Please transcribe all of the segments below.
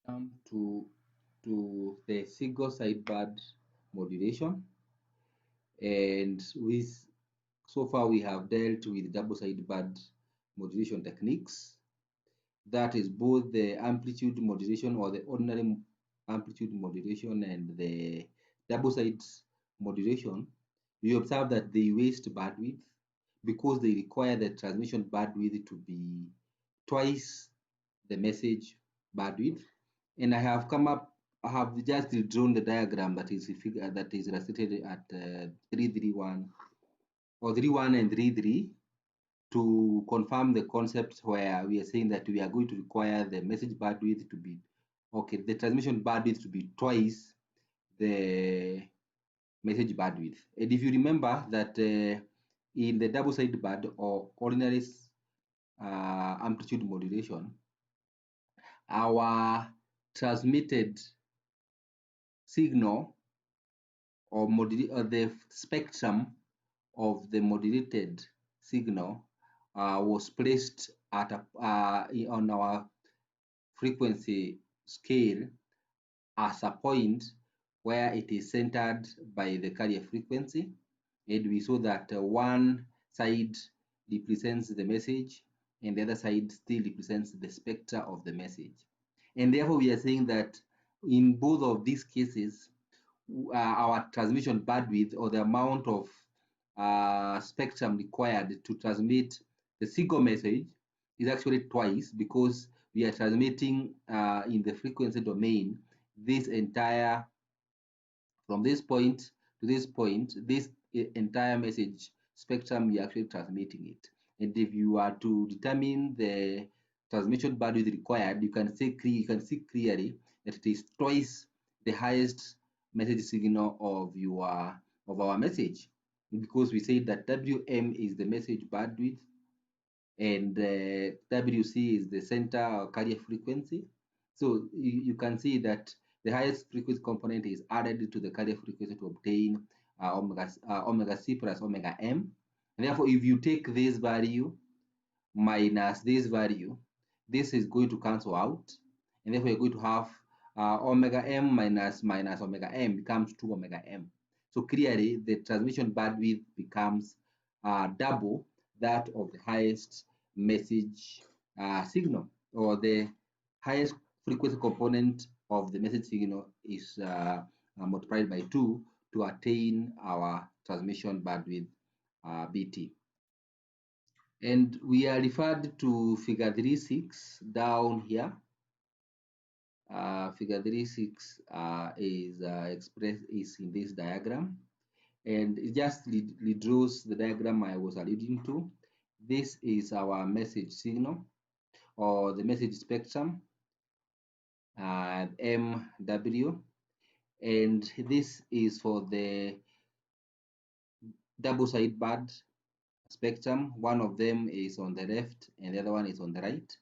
Come to the single sideband modulation, and so far we have dealt with double sideband modulation techniques. That is both the amplitude modulation or the ordinary amplitude modulation and the double side modulation. We observe that they waste bandwidth because they require the transmission bandwidth to be twice the message bandwidth. And I have just drawn the diagram that is illustrated at 331 or 31 and 33 to confirm the concept where we are saying that we are going to require the message bandwidth to be, the transmission bandwidth to be twice the message bandwidth. And if you remember that in the double sideband or ordinary amplitude modulation, our transmitted signal or the spectrum of the modulated signal was placed at on our frequency scale as a point where it is centered by the carrier frequency, and we saw that one side represents the message and the other side still represents the spectra of the message. And therefore we are saying that in both of these cases, our transmission bandwidth or the amount of spectrum required to transmit the single message is actually twice, because we are transmitting in the frequency domain this entire, from this point to this point, this entire message spectrum, we are actually transmitting it. And if you are to determine the transmission bandwidth required, you can see clearly that it is twice the highest message signal of our message, because we say that WM is the message bandwidth and WC is the center or carrier frequency. So you can see that the highest frequency component is added to the carrier frequency to obtain omega C plus omega M. And therefore, if you take this value minus this value, this is going to cancel out. And therefore, you're going to have omega M minus omega M becomes 2 omega M. So clearly, the transmission bandwidth becomes double that of the highest message signal, or the highest frequency component of the message signal is multiplied by 2 to attain our transmission bandwidth BT. And we are referred to figure 3.6 down here. Figure 3.6 is in this diagram, and it just redraws the diagram I was alluding to. This is our message signal or the message spectrum, MW, and this is for the double sideband spectrum. One of them is on the left and the other one is on the right.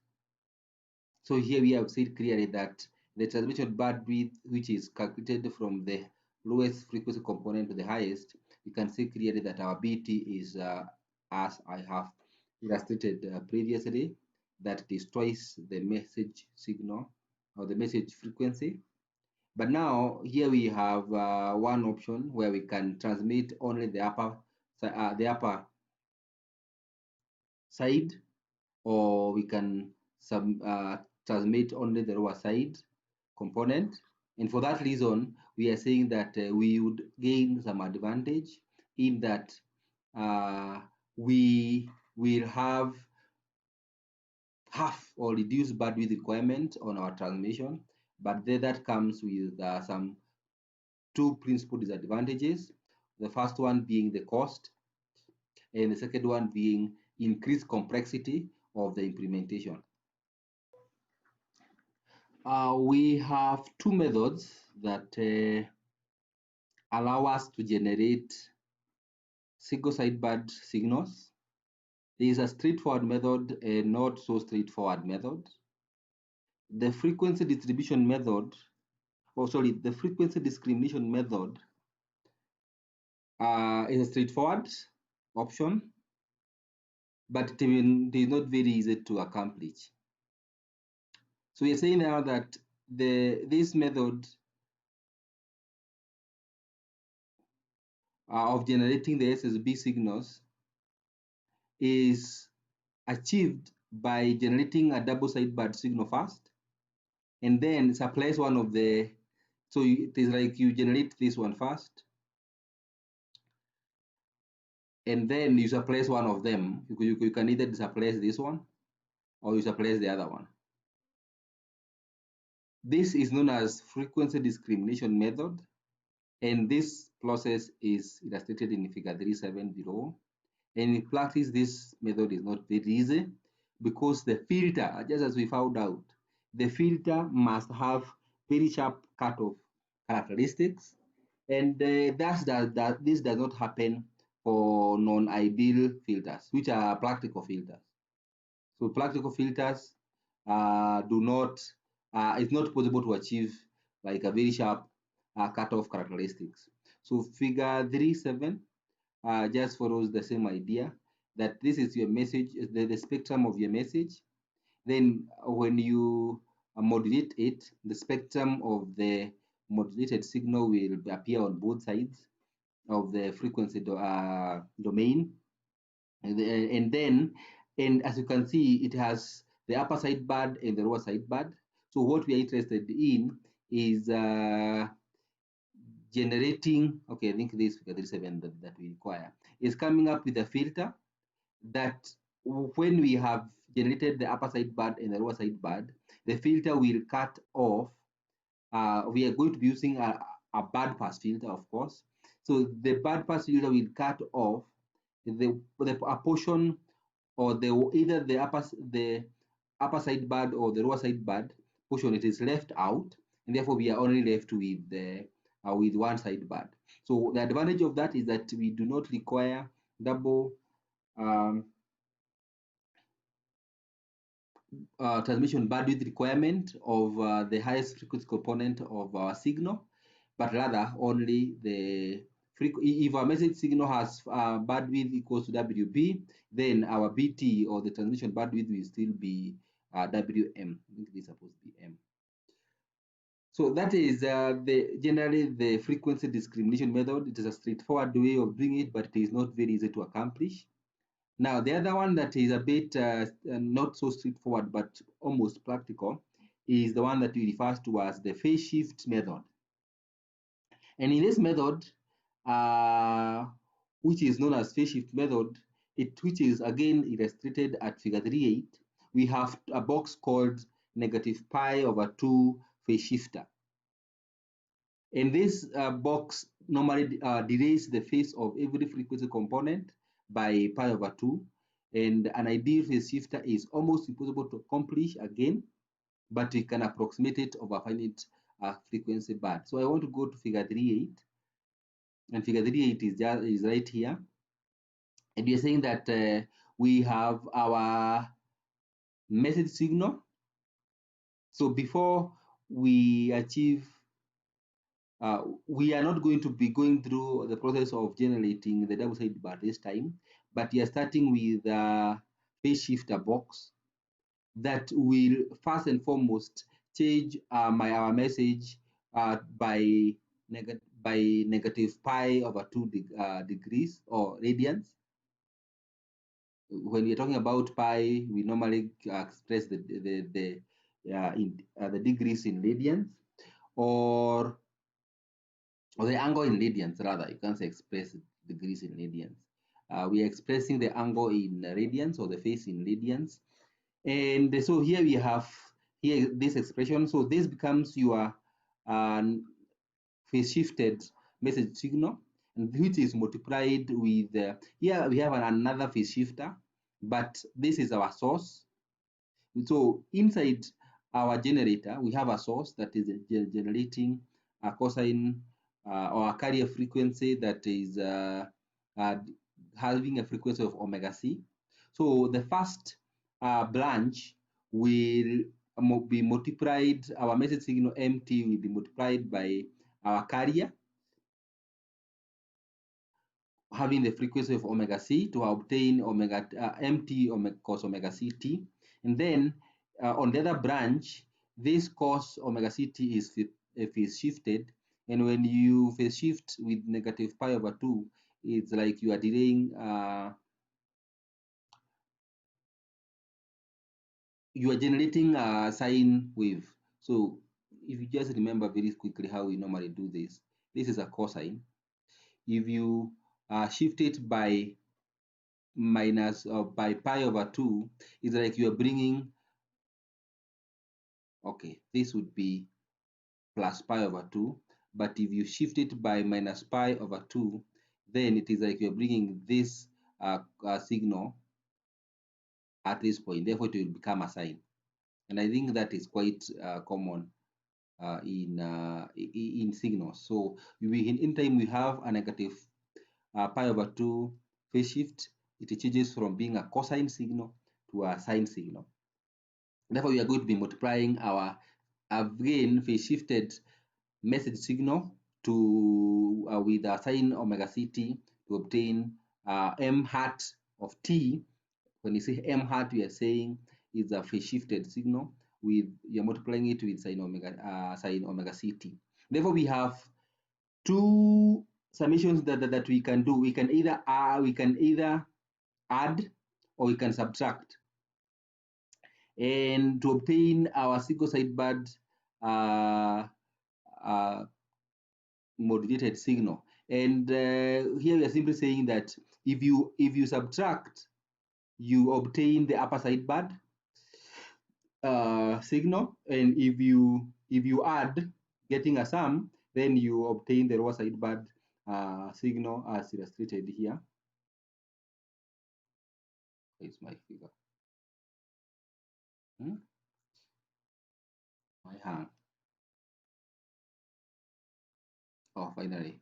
So here we have said clearly that the transmission bandwidth, which is calculated from the lowest frequency component to the highest, you can see clearly that our BT is, as I have illustrated previously, that it is twice the message signal or the message frequency. But now here we have one option where we can transmit only the upper side, or we can transmit only the lower side component. And for that reason, we are saying that we would gain some advantage in that we will have half or reduced bandwidth requirement on our transmission, but then that comes with some two principal disadvantages. The first one being the cost, and the second one being increased complexity of the implementation. We have two methods that allow us to generate single sideband signals. There is a straightforward method and not so straightforward method. The frequency distribution method, the frequency discrimination method is a straightforward option, but it is not very easy to accomplish. So we are saying now that this method of generating the SSB signals is achieved by generating a double sideband signal first, and then supplies one of the, so it is like you generate this one first, and then you suppress one of them. You can either suppress this one or you suppress the other one. This is known as frequency discrimination method, and this process is illustrated in figure 3.7 below. And in practice, this method is not very easy because the filter, just as we found out, the filter must have very sharp cutoff characteristics, and this does not happen for non-ideal filters, which are practical filters. So practical filters do not, it's not possible to achieve like a very sharp cutoff characteristics. So figure 3.7 just follows the same idea, that this is your message, the spectrum of your message. Then when you modulate it, the spectrum of the modulated signal will appear on both sides of the frequency domain. And then, and as you can see, it has the upper sideband and the lower sideband. So what we are interested in is generating, okay, I think this figure 3.7 that we require is coming up with a filter that when we have generated the upper sideband and the lower sideband, the filter will cut off. We are going to be using a bandpass filter, of course. So the bandpass filter will cut off a portion, or either the upper sideband or the lower sideband portion. It is left out, and therefore we are only left with one sideband. So the advantage of that is that we do not require double transmission bandwidth requirement of the highest frequency component of our signal, but rather only the if our message signal has bandwidth equals to WB, then our BT, or the transmission bandwidth, will still be WM. I think this is supposed to be M. So that is generally the frequency discrimination method. It is a straightforward way of doing it, but it is not very easy to accomplish. Now, the other one that is a bit not so straightforward, but almost practical, is the one that we refer to as the phase shift method. And in this method, which is known as phase shift method, which is again illustrated at figure 3.8, we have a box called -pi/2 phase shifter. And this box normally delays the phase of every frequency component by pi/2, and an ideal phase shifter is almost impossible to accomplish again, but we can approximate it over finite frequency band. So I want to go to figure 3.8, and figure 3.8 is right here, and we are saying that we have our message signal. So before we achieve we are not going to be going through the process of generating the double sideband this time, but we are starting with a phase shifter box that will first and foremost change our message by -pi/2 degrees or radians. When we are talking about pi, we normally express the degrees in radians, or the angle in radians, rather. You can't express degrees in radians. We are expressing the angle in radians, or the phase in radians. And so here we have this expression. So this becomes your phase shifted message signal, which is multiplied with here we have another phase shifter, but this is our source. So inside our generator, we have a source that is generating a cosine or a carrier frequency that is having a frequency of omega c. So the first branch will be multiplied, our message signal MT will be multiplied by our carrier, having the frequency of omega c to obtain MT cos omega ct. And then on the other branch, this cos omega ct is phase shifted, and when you phase shift with negative pi over 2, it's like you are delaying, you are generating a sine wave. So if you just remember very quickly how we normally do this, this is a cosine. If you shift it by minus or by pi over 2, it's like you are bringing, okay, this would be plus pi over 2, but if you shift it by minus pi over 2, then it is like you're bringing this signal at this point, therefore it will become a sine. And I think that is quite common in signals. So in time we have a negative pi over 2 phase shift, it changes from being a cosine signal to a sine signal. Therefore, we are going to be multiplying our again phase shifted message signal to with a sine omega ct to obtain m hat of t. When you say m hat, we are saying is a phase shifted signal with you're multiplying it with sine omega ct. Therefore, we have two summations that we can do. We can either add or we can subtract. And to obtain our single sideband modulated signal. And here we are simply saying that if you subtract, you obtain the upper sideband signal, and if you add, getting a sum, then you obtain the lower sideband signal as illustrated here. It's my figure. My hand. Oh, finally.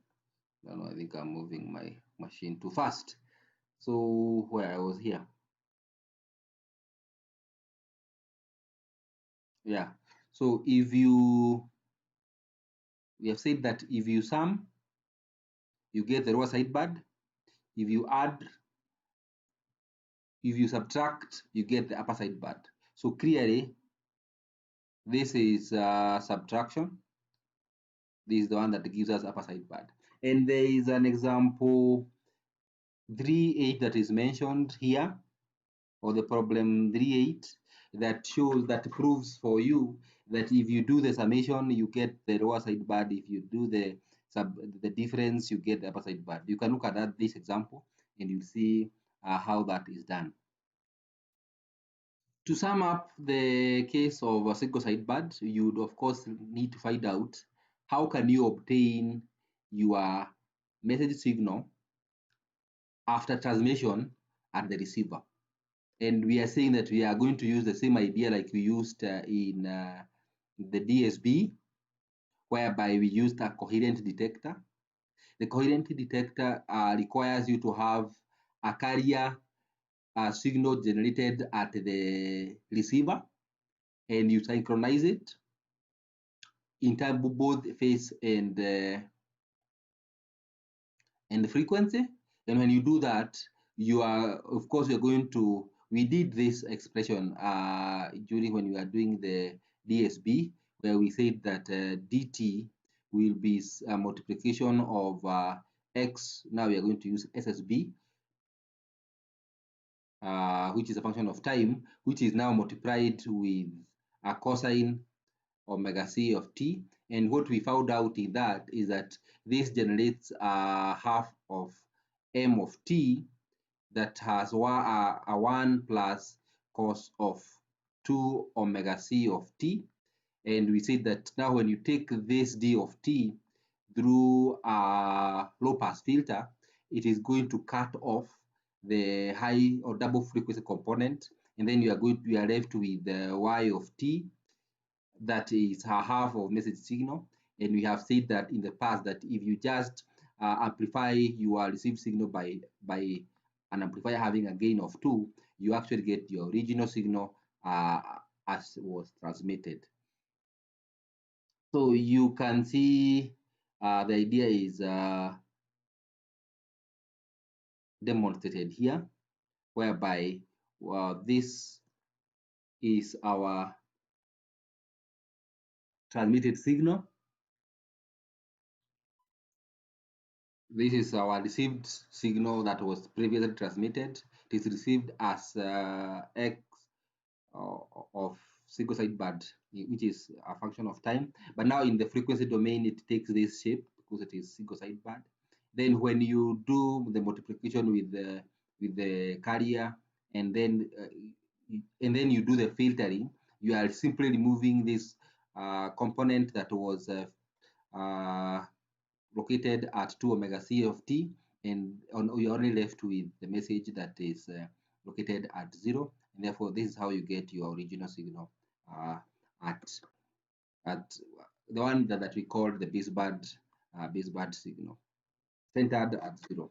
No, I think I'm moving my machine too fast. So where I was here. Yeah. So if we have said that if you sum, you get the lower sideband. If you add, if you subtract, you get the upper sideband. So clearly, this is subtraction. This is the one that gives us upper sideband. And there is an example 3.8 that is mentioned here, or the problem 3.8, that shows, that proves for you that if you do the summation, you get the lower sideband. If you do the difference, you get the upper sideband. You can look at this example and you'll see how that is done. To sum up the case of a single sideband, you would of course need to find out how can you obtain your message signal after transmission at the receiver. And we are saying that we are going to use the same idea like we used in the DSB, whereby we used a coherent detector. The coherent detector requires you to have a carrier signal generated at the receiver, and you synchronize it in terms of both phase and the frequency. And when you do that, you are, of course, you're going to, we did this expression during when we are doing the DSB, where we said that dt will be a multiplication of x. Now we are going to use SSB, which is a function of time, which is now multiplied with a cosine omega c of t. And what we found out in that is that this generates half of m of t that has a 1 plus cos of 2 omega c of t. And we said that now when you take this d of t through a low pass filter, it is going to cut off the high or double frequency component, and then you are left with the y of t, that is a half of message signal. And we have said that in the past that if you just amplify your received signal by an amplifier having a gain of 2, you actually get your original signal as was transmitted. So you can see the idea is demonstrated here, whereby this is our transmitted signal. This is our received signal that was previously transmitted. It is received as x of single sideband, which is a function of time. But now in the frequency domain, it takes this shape because it is single sideband. Then when you do the multiplication with the carrier, and then you do the filtering, you are simply removing this component that was uh, located at 2 omega c of t, and you're only left with the message that is located at 0, and therefore this is how you get your original signal at the one that we call the baseband signal, centered at 0.